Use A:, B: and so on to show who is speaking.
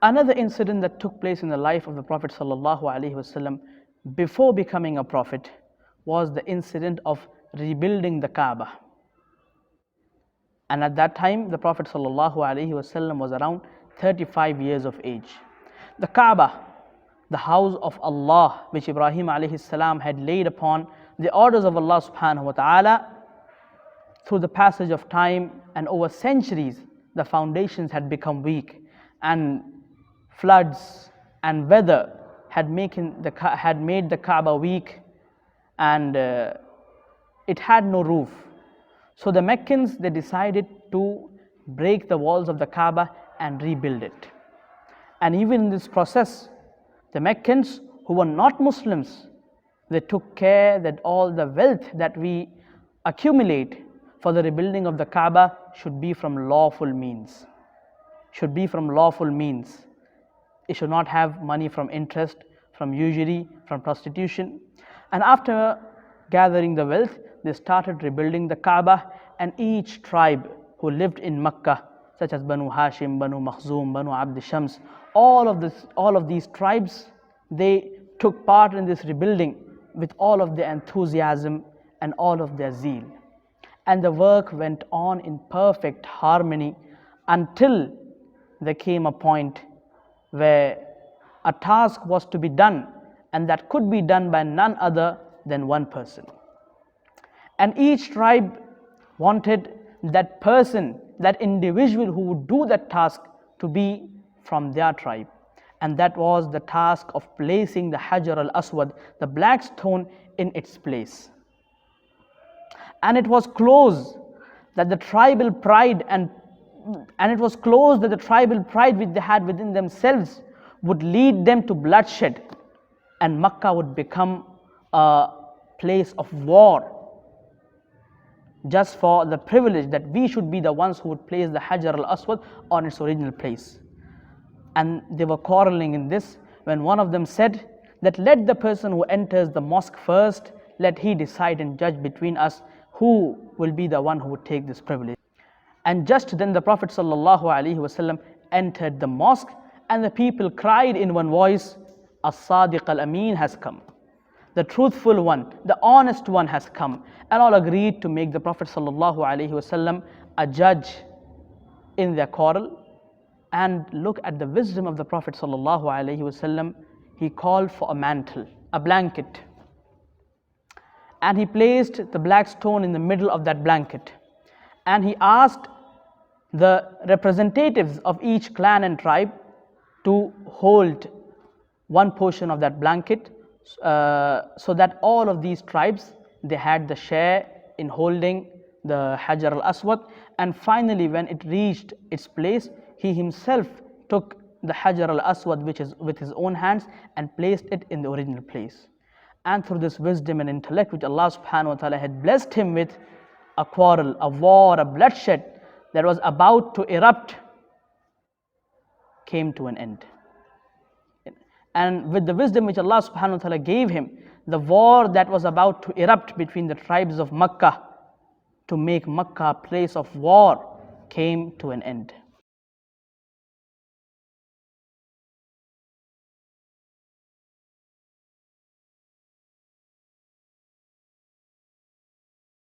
A: Another incident that took place in the life of the Prophet ﷺ before becoming a prophet was the incident of rebuilding the Kaaba. And at that time, the Prophet ﷺ was around 35 years of age. The Kaaba, the house of Allah, which Ibrahim alayhi salam had laid upon the orders of Allah subhanahu wa ta'ala, through the passage of time and over centuries, the foundations had become weak, and floods and weather had made the Kaaba weak, and it had no roof. So the Meccans, they decided to break the walls of the Kaaba and rebuild it. And even in this process, the Meccans, who were not Muslims, they took care that all the wealth that we accumulate for the rebuilding of the Kaaba should be from lawful means. Should be from lawful means. It should not have money from interest, from usury, from prostitution. And after gathering the wealth, they started rebuilding the Kaaba, and each tribe who lived in Makkah, such as Banu Hashim, Banu Makhzum, Banu Abd Shams, all of these tribes, they took part in this rebuilding with all of their enthusiasm and all of their zeal. And the work went on in perfect harmony until there came a point where a task was to be done, and that could be done by none other than one person. And each tribe wanted that person, that individual who would do that task, to be from their tribe. And that was the task of placing the Hajar al-Aswad, the black stone, in its place. And it was close that the tribal pride which they had within themselves would lead them to bloodshed, and Makkah would become a place of war, just for the privilege that we should be the ones who would place the Hajar al-Aswad on its original place. And they were quarreling in this, when one of them said that let the person who enters the mosque first, let he decide and judge between us who will be the one who would take this privilege. And just then the Prophet ﷺ entered the mosque, and the people cried in one voice, As-Sadiq al-Amin has come. The truthful one, the honest one has come. And all agreed to make the Prophet ﷺ a judge in their quarrel. And look at the wisdom of the Prophet ﷺ. He called for a mantle, a blanket. And he placed the black stone in the middle of that blanket. And he asked the representatives of each clan and tribe to hold one portion of that blanket, so that all of these tribes, they had the share in holding the Hajar al-Aswad. And finally, when it reached its place, he himself took the Hajar al-Aswad, which is with his own hands, and placed it in the original place. And through this wisdom and intellect which Allah subhanahu wa ta'ala had blessed him with, a quarrel, a war, a bloodshed that was about to erupt came to an end. And with the wisdom which Allah subhanahu wa ta'ala gave him, the war that was about to erupt between the tribes of Makkah to make Makkah a place of war came to an end.